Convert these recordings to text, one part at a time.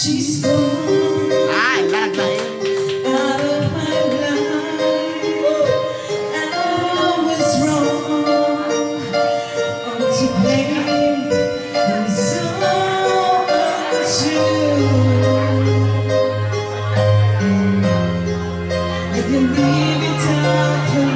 She's gone Ay, lagay. out of my life. I was wrong to blame. It's so untrue. I can leave it out for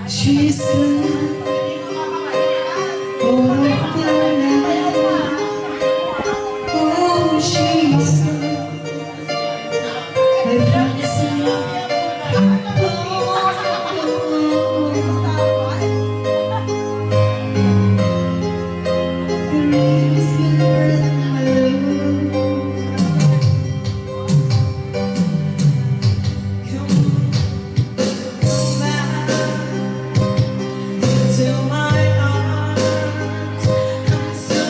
she's gone all of my life. Oh, she's gone. If I say, the reason alone. Come back to my arms. I'm so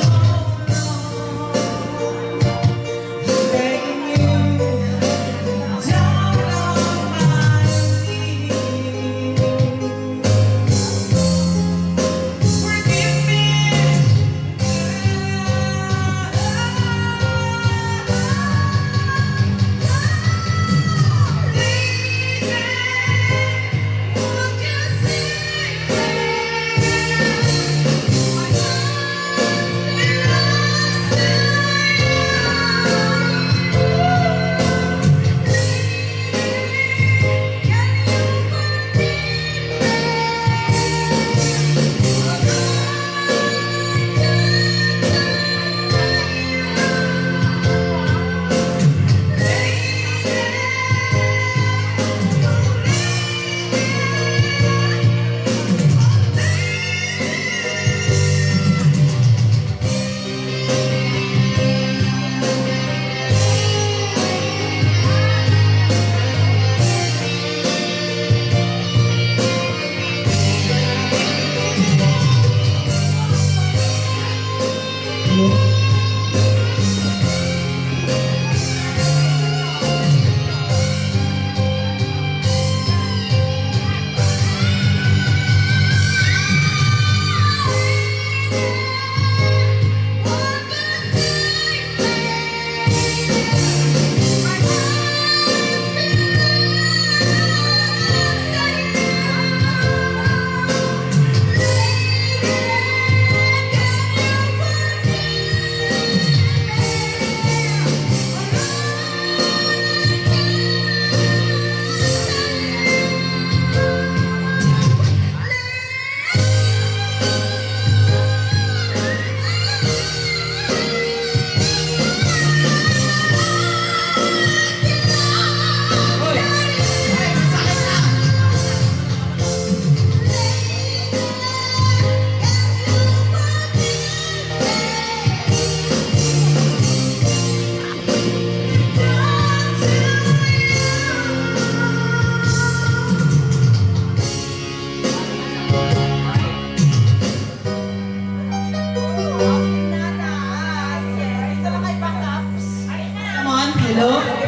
long begging you down on my knees. Forgive me. Come on, hello.